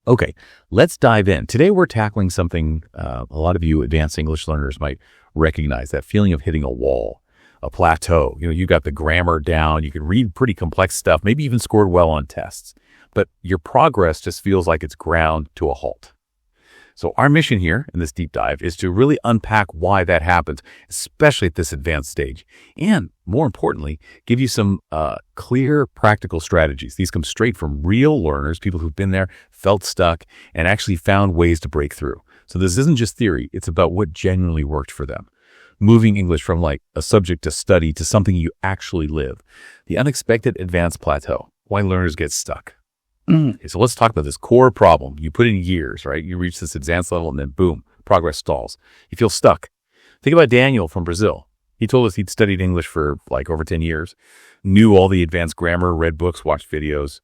Okay, let's dive in. Today we're tackling something a lot of you advanced English learners might recognize, that feeling of hitting a wall, a plateau. You got the grammar down, you can read pretty complex stuff, maybe even scored well on tests, but your progress just feels like it's ground to a halt. So our mission here in this deep dive is to really unpack why that happens, especially at this advanced stage. And more importantly, give you some clear, practical strategies. These come straight from real learners, people who've been there, felt stuck, and actually found ways to break through. So this isn't just theory. It's about what genuinely worked for them. Moving English from like a subject to study to something you actually live. The unexpected advanced plateau. Why learners get stuck. Okay, so let's talk about this core problem. You put in years, right? You reach this advanced level and then boom, progress stalls. You feel stuck. Think about Daniel from Brazil. He told us he'd studied English for like over 10 years, knew all the advanced grammar, read books, watched videos.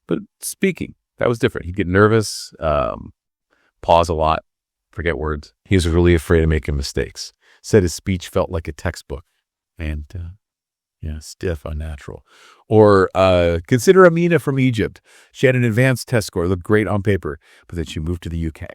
But speaking, that was different. He'd get nervous, pause a lot, forget words. He was really afraid of making mistakes. Said his speech felt like a textbook and stiff, unnatural. Or consider Amina from Egypt. She had an advanced test score, looked great on paper, but then she moved to the UK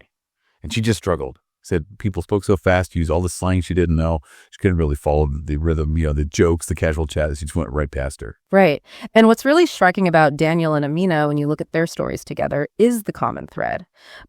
and she just struggled. Said people spoke so fast, used all the slang she didn't know. She couldn't really follow the rhythm, the jokes, the casual chat. She just went right past her. Right. And what's really striking about Daniel and Amina, when you look at their stories together, is the common thread.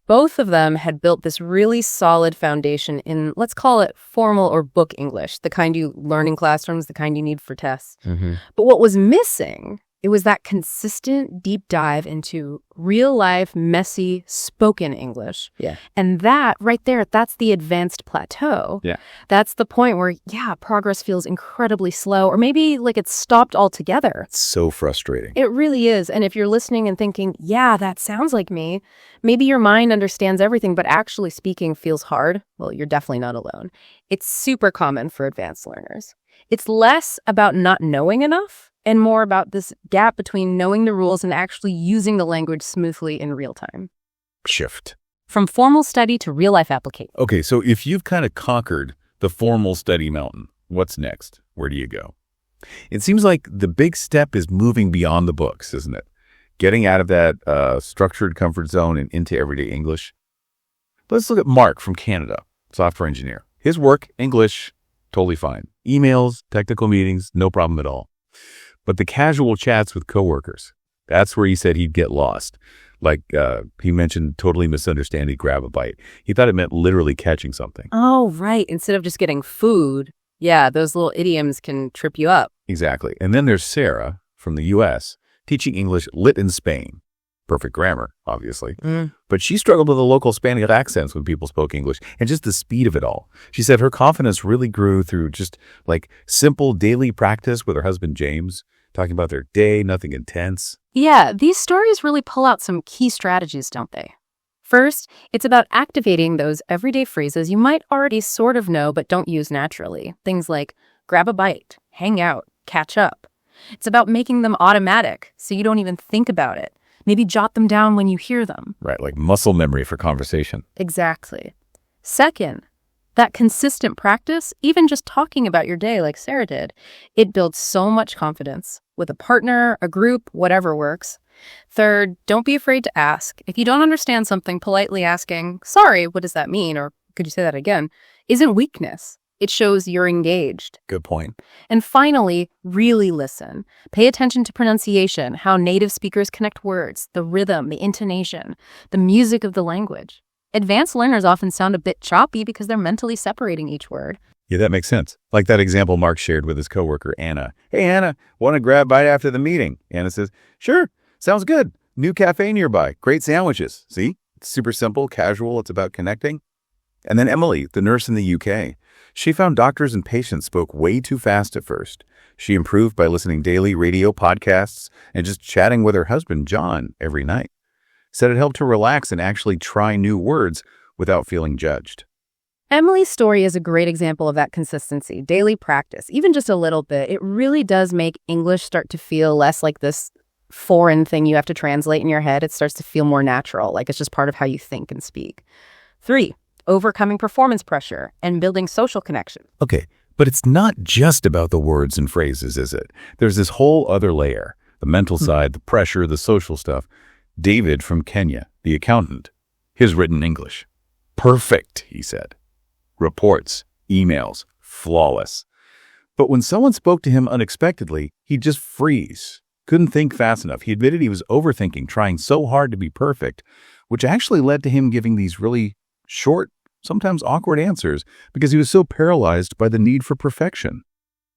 Both of them had built this really solid foundation in, let's call it formal or book English, the kind you learn in classrooms, the kind you need for tests. Mm-hmm. But what was missing, it was that consistent deep dive into real life, messy, spoken English. Yeah. And that right there, that's the advanced plateau. Yeah. That's the point where, progress feels incredibly slow, or maybe like it's stopped altogether. It's so frustrating. It really is. And if you're listening and thinking, that sounds like me, maybe your mind understands everything, but actually speaking feels hard, well, you're definitely not alone. It's super common for advanced learners. It's less about not knowing enough and more about this gap between knowing the rules and actually using the language smoothly in real time. Shift. From formal study to real-life application. Okay, so if you've kind of conquered the formal study mountain, what's next? Where do you go? It seems like the big step is moving beyond the books, isn't it? Getting out of that structured comfort zone and into everyday English. Let's look at Mark from Canada, software engineer. His work, English, totally fine. Emails, technical meetings, no problem at all. But the casual chats with coworkers, that's where he said he'd get lost. Like he mentioned, totally misunderstanding, grab a bite. He thought it meant literally catching something. Oh, right. Instead of just getting food, those little idioms can trip you up. Exactly. And then there's Sarah from the U.S. teaching English lit in Spain. Perfect grammar, obviously. But she struggled with the local Spanish accents when people spoke English and just the speed of it all. She said her confidence really grew through just like simple daily practice with her husband, James, talking about their day, nothing intense. Yeah, these stories really pull out some key strategies, don't they? First, it's about activating those everyday phrases you might already sort of know but don't use naturally. Things like grab a bite, hang out, catch up. It's about making them automatic so you don't even think about it. Maybe jot them down when you hear them. Right, like muscle memory for conversation. Exactly. Second, that consistent practice, even just talking about your day like Sarah did, it builds so much confidence with a partner, a group, whatever works. Third, don't be afraid to ask. If you don't understand something, politely asking, sorry, what does that mean? Or could you say that again? Isn't weakness. It shows you're engaged. Good point. And finally, really listen. Pay attention to pronunciation, how native speakers connect words, the rhythm, the intonation, the music of the language. Advanced learners often sound a bit choppy because they're mentally separating each word. Yeah, that makes sense. Like that example Mark shared with his coworker, Anna. Hey, Anna, want to grab a bite after the meeting? Anna says, sure, sounds good. New cafe nearby. Great sandwiches. See? It's super simple, casual. It's about connecting. And then Emily, the nurse in the UK. She found doctors and patients spoke way too fast at first. She improved by listening daily radio podcasts and just chatting with her husband, John, every night. Said it helped her relax and actually try new words without feeling judged. Emily's story is a great example of that consistency, daily practice, even just a little bit. It really does make English start to feel less like this foreign thing you have to translate in your head. It starts to feel more natural, like it's just part of how you think and speak. 3, overcoming performance pressure and building social connection. Okay, but it's not just about the words and phrases, is it? There's this whole other layer, the mental side, the pressure, the social stuff. David from Kenya The accountant. His written English. Perfect, he said. Reports, emails, flawless. But when someone spoke to him unexpectedly, he'd just freeze. Couldn't think fast enough. He admitted he was overthinking, trying so hard to be perfect, which actually led to him giving these really short, sometimes awkward answers because he was so paralyzed by the need for perfection.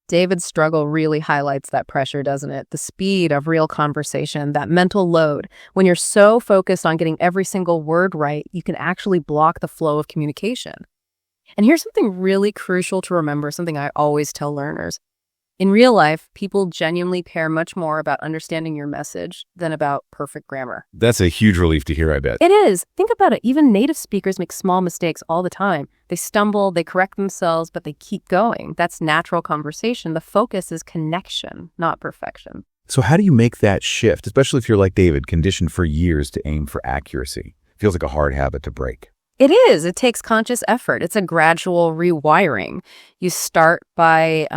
David's struggle really highlights that pressure, doesn't it? The speed of real conversation, that mental load. When you're so focused on getting every single word right, you can actually block the flow of communication. And here's something really crucial to remember, something I always tell learners. In real life, people genuinely care much more about understanding your message than about perfect grammar. That's a huge relief to hear, I bet. It is. Think about it. Even native speakers make small mistakes all the time. They stumble, they correct themselves, but they keep going. That's natural conversation. The focus is connection, not perfection. So how do you make that shift, especially if you're like David, conditioned for years to aim for accuracy? Feels like a hard habit to break. It is. It takes conscious effort. It's a gradual rewiring. You start by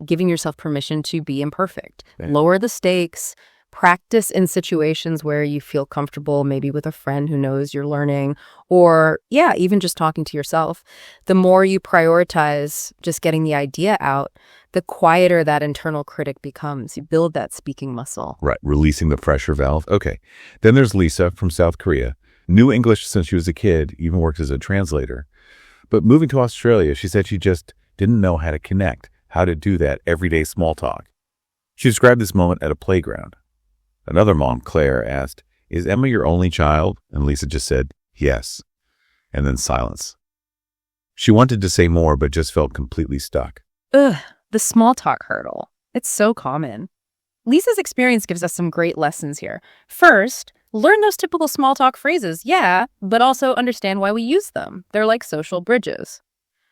giving yourself permission to be imperfect. Yeah. Lower the stakes. Practice in situations where you feel comfortable, maybe with a friend who knows you're learning, or, even just talking to yourself. The more you prioritize just getting the idea out, the quieter that internal critic becomes. You build that speaking muscle. Right, releasing the pressure valve. Okay. Then there's Lisa from South Korea. Knew English since she was a kid, even worked as a translator. But moving to Australia, she said she just didn't know how to connect, how to do that everyday small talk. She described this moment at a playground. Another mom, Claire, asked, "Is Emma your only child?" And Lisa just said, "Yes." And then silence. She wanted to say more, but just felt completely stuck. The small talk hurdle. It's so common. Lisa's experience gives us some great lessons here. First, learn those typical small talk phrases, but also understand why we use them. They're like social bridges.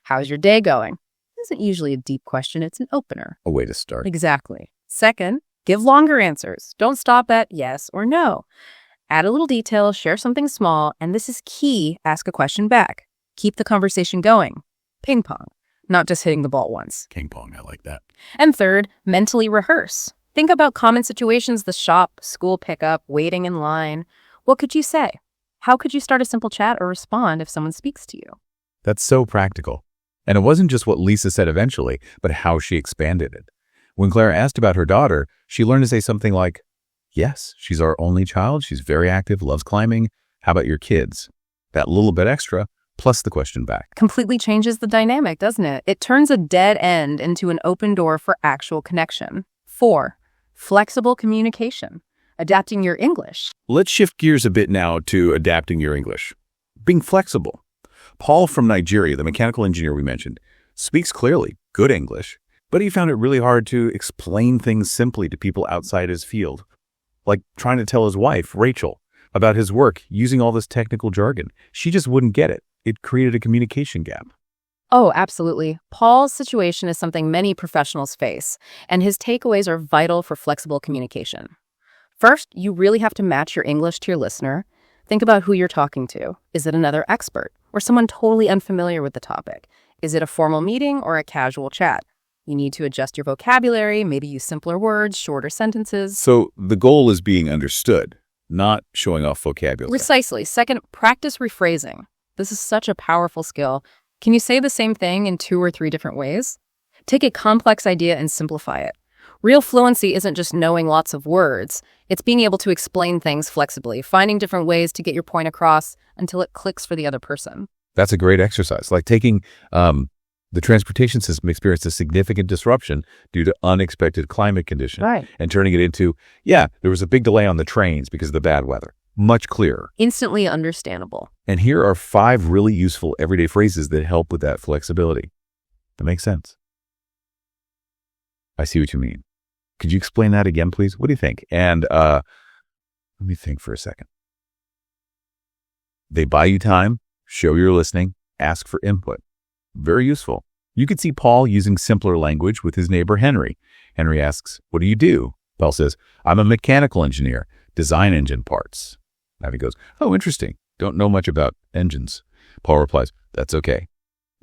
How's your day going? Isn't usually a deep question, it's an opener. A way to start. Exactly. Second, give longer answers. Don't stop at yes or no. Add a little detail, share something small, and this is key, ask a question back. Keep the conversation going. Ping pong, not just hitting the ball once. King pong, I like that. And third, mentally rehearse. Think about common situations, the shop, school pickup, waiting in line. What could you say? How could you start a simple chat or respond if someone speaks to you? That's so practical. And it wasn't just what Lisa said eventually, but how she expanded it. When Claire asked about her daughter, she learned to say something like, "Yes, she's our only child. She's very active, loves climbing. How about your kids?" That little bit extra, plus the question back. Completely changes the dynamic, doesn't it? It turns a dead end into an open door for actual connection. 4. Flexible communication. Adapting your English. Let's shift gears a bit now to adapting your English. Being flexible. Paul from Nigeria, the mechanical engineer we mentioned, speaks clearly, good English, but he found it really hard to explain things simply to people outside his field. Like trying to tell his wife, Rachel, about his work using all this technical jargon. She just wouldn't get it. It created a communication gap. Oh, absolutely. Paul's situation is something many professionals face, and his takeaways are vital for flexible communication. First, you really have to match your English to your listener. Think about who you're talking to. Is it another expert or someone totally unfamiliar with the topic? Is it a formal meeting or a casual chat? You need to adjust your vocabulary, maybe use simpler words, shorter sentences. So the goal is being understood, not showing off vocabulary. Precisely. Second, practice rephrasing. This is such a powerful skill. Can you say the same thing in 2 or 3 different ways? Take a complex idea and simplify it. Real fluency isn't just knowing lots of words. It's being able to explain things flexibly, finding different ways to get your point across until it clicks for the other person. That's a great exercise. Like taking the transportation system experienced a significant disruption due to unexpected climate conditions. Right. And turning it into, there was a big delay on the trains because of the bad weather. Much clearer. Instantly understandable. And here are 5 really useful everyday phrases that help with that flexibility. That makes sense. I see what you mean. Could you explain that again, please? What do you think? And let me think for a second. They buy you time, show you're listening, ask for input. Very useful. You could see Paul using simpler language with his neighbor Henry. Henry asks, "What do you do?" Paul says, "I'm a mechanical engineer, design engine parts." Now he goes, "Oh, interesting. Don't know much about engines." Paul replies, "That's okay.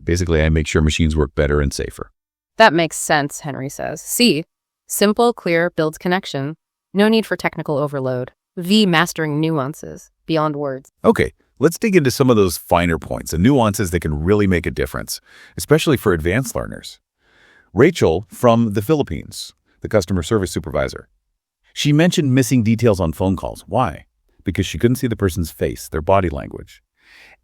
Basically, I make sure machines work better and safer." That makes sense, Henry says. See, simple, clear, builds connection. No need for technical overload. V, mastering nuances beyond words. Okay, let's dig into some of those finer points and nuances that can really make a difference, especially for advanced learners. Rachel from the Philippines, the customer service supervisor. She mentioned missing details on phone calls. Why? Because she couldn't see the person's face, their body language.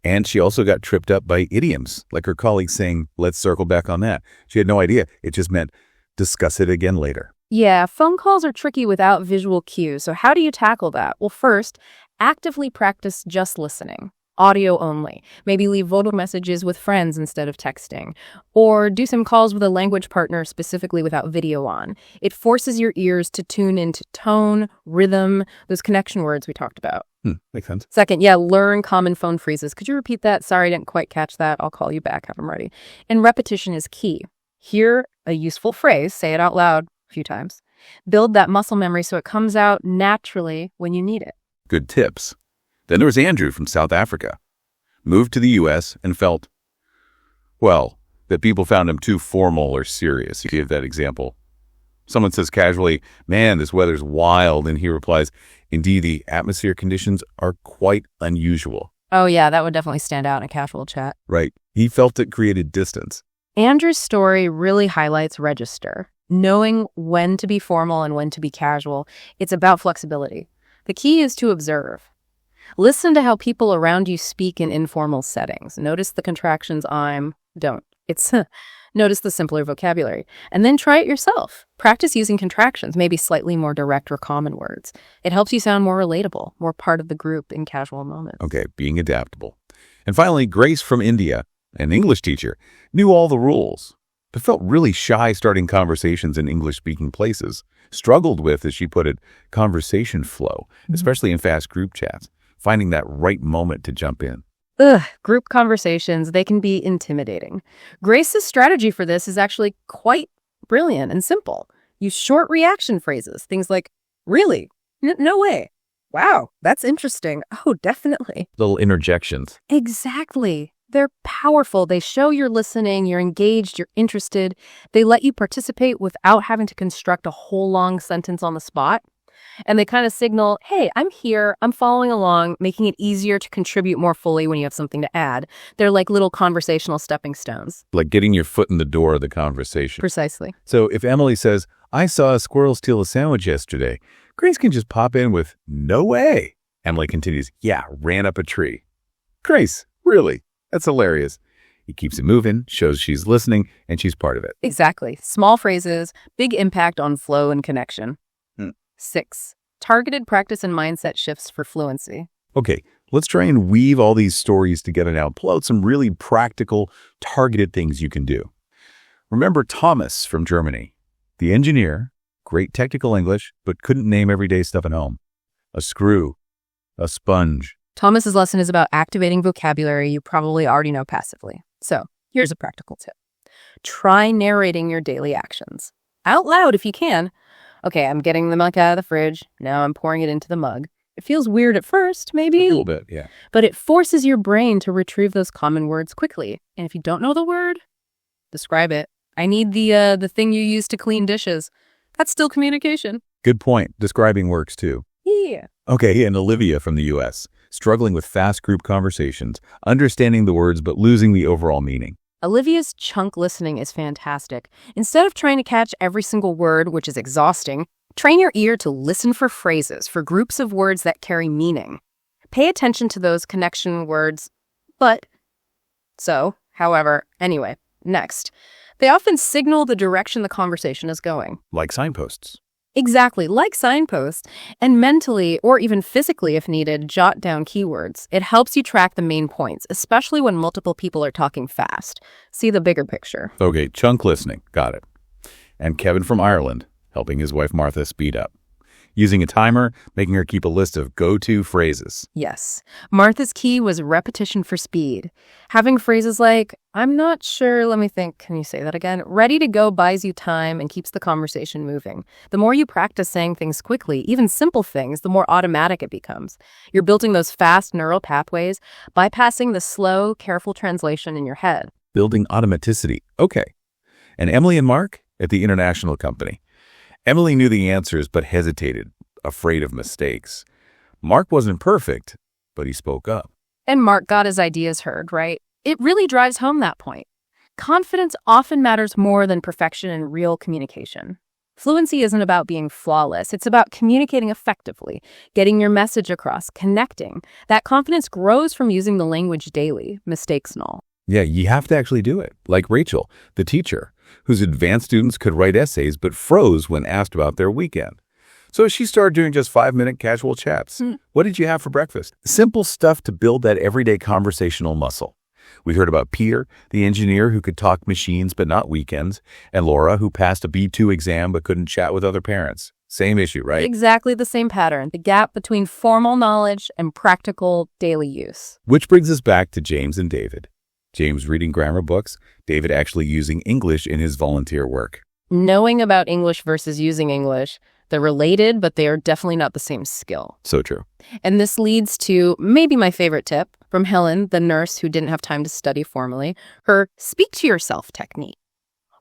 And she also got tripped up by idioms, like her colleague saying, let's circle back on that. She had no idea. It just meant discuss it again later. Yeah, phone calls are tricky without visual cues. So how do you tackle that? Well, first, actively practice just listening. Audio only. Maybe leave vocal messages with friends instead of texting. Or do some calls with a language partner specifically without video on. It forces your ears to tune into tone, rhythm, those connection words we talked about. Makes sense. Second, learn common phone phrases. Could you repeat that? Sorry, I didn't quite catch that. I'll call you back. Have them ready. And repetition is key. Hear a useful phrase, say it out loud a few times. Build that muscle memory so it comes out naturally when you need it. Good tips. Then there was Andrew from South Africa. Moved to the U.S. and felt, well, that people found him too formal or serious. He gave that example. Someone says casually, man, this weather's wild. And he replies, indeed, the atmosphere conditions are quite unusual. Oh, yeah, that would definitely stand out in a casual chat. Right. He felt it created distance. Andrew's story really highlights register. Knowing when to be formal and when to be casual. It's about flexibility. The key is to observe. Listen to how people around you speak in informal settings. Notice the contractions don't. It's notice the simpler vocabulary. And then try it yourself. Practice using contractions, maybe slightly more direct or common words. It helps you sound more relatable, more part of the group in casual moments. Okay, being adaptable. And finally, Grace from India, an English teacher, knew all the rules, but felt really shy starting conversations in English-speaking places. Struggled with, as she put it, conversation flow, especially in fast group chats. Finding that right moment to jump in. Group conversations, they can be intimidating. Grace's strategy for this is actually quite brilliant and simple. Use short reaction phrases, things like, really? No way. Wow, that's interesting. Oh, definitely. Little interjections. Exactly. They're powerful. They show you're listening, you're engaged, you're interested. They let you participate without having to construct a whole long sentence on the spot. And they kind of signal, hey, I'm here, I'm following along, making it easier to contribute more fully when you have something to add. They're like little conversational stepping stones. Like getting your foot in the door of the conversation. Precisely. So if Emily says, I saw a squirrel steal a sandwich yesterday, Grace can just pop in with, no way. Emily continues, yeah, ran up a tree. Grace, really? That's hilarious. He keeps it moving, shows she's listening, and she's part of it. Exactly. Small phrases, big impact on flow and connection. 6. Targeted practice and mindset shifts for fluency. Okay, let's try and weave all these stories together now. Pull out some really practical, targeted things you can do. Remember Thomas from Germany, the engineer, great technical English, but couldn't name everyday stuff at home. A screw, a sponge. Thomas's lesson is about activating vocabulary you probably already know passively. So here's a practical tip. Try narrating your daily actions. Out loud if you can. Okay, I'm getting the milk out of the fridge. Now I'm pouring it into the mug. It feels weird at first, maybe. A little bit, yeah. But it forces your brain to retrieve those common words quickly. And if you don't know the word, describe it. I need the thing you use to clean dishes. That's still communication. Good point. Describing works too. Yeah. Okay, and Olivia from the U.S., struggling with fast group conversations, understanding the words but losing the overall meaning. Olivia's chunk listening is fantastic. Instead of trying to catch every single word, which is exhausting, train your ear to listen for phrases, for groups of words that carry meaning. Pay attention to those connection words, but, so, however, anyway, next. They often signal the direction the conversation is going. Like signposts. Exactly, like signposts, and mentally, or even physically if needed, jot down keywords. It helps you track the main points, especially when multiple people are talking fast. See the bigger picture. Okay, chunk listening. Got it. And Kevin from Ireland, helping his wife Martha speed up. Using a timer, making her keep a list of go-to phrases. Yes. Martha's key was repetition for speed. Having phrases like, I'm not sure, let me think, can you say that again? Ready to go buys you time and keeps the conversation moving. The more you practice saying things quickly, even simple things, the more automatic it becomes. You're building those fast neural pathways, bypassing the slow, careful translation in your head. Building automaticity. Okay. And Emily and Mark at the international company. Emily knew the answers but hesitated, afraid of mistakes. Mark wasn't perfect, but he spoke up. And Mark got his ideas heard, right? It really drives home that point. Confidence often matters more than perfection in real communication. Fluency isn't about being flawless. It's about communicating effectively, getting your message across, connecting. That confidence grows from using the language daily, mistakes and all. Yeah, you have to actually do it. Like Rachel, the teacher, whose advanced students could write essays but froze when asked about their weekend. So she started doing just 5-minute casual chats. What did you have for breakfast? Simple stuff to build that everyday conversational muscle. We heard about Peter, the engineer who could talk machines but not weekends, and Laura, who passed a B2 exam but couldn't chat with other parents. Same issue, right? Exactly the same pattern, the gap between formal knowledge and practical daily use. Which brings us back to James and David. James reading grammar books, David actually using English in his volunteer work. Knowing about English versus using English, they're related, but they are definitely not the same skill. So true. And this leads to maybe my favorite tip from Helen, the nurse who didn't have time to study formally, her speak to yourself technique.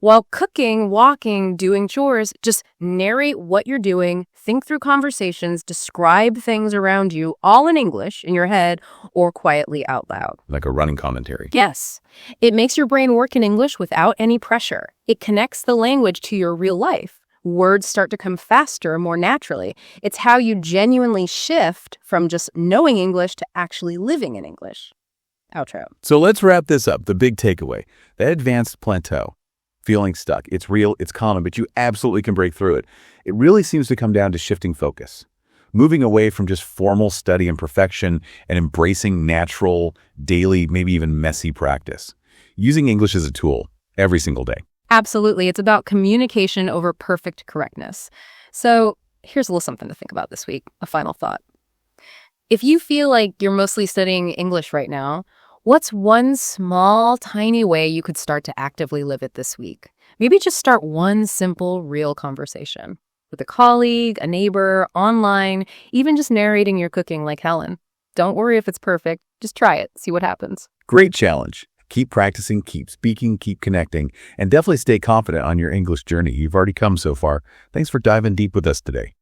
While cooking, walking, doing chores, just narrate what you're doing, think through conversations, describe things around you, all in English in your head or quietly out loud. Like a running commentary. Yes. It makes your brain work in English without any pressure. It connects the language to your real life. Words start to come faster, more naturally. It's how you genuinely shift from just knowing English to actually living in English. Outro. So let's wrap this up. The big takeaway, that advanced plateau, feeling stuck. It's real, it's common, but you absolutely can break through it. It really seems to come down to shifting focus, moving away from just formal study and perfection and embracing natural, daily, maybe even messy practice. Using English as a tool every single day. Absolutely. It's about communication over perfect correctness. So here's a little something to think about this week, a final thought. If you feel like you're mostly studying English right now, what's one small, tiny way you could start to actively live it this week? Maybe just start one simple, real conversation with a colleague, a neighbor, online, even just narrating your cooking like Helen. Don't worry if it's perfect. Just try it. See what happens. Great challenge. Keep practicing, keep speaking, keep connecting, and definitely stay confident on your English journey. You've already come so far. Thanks for diving deep with us today.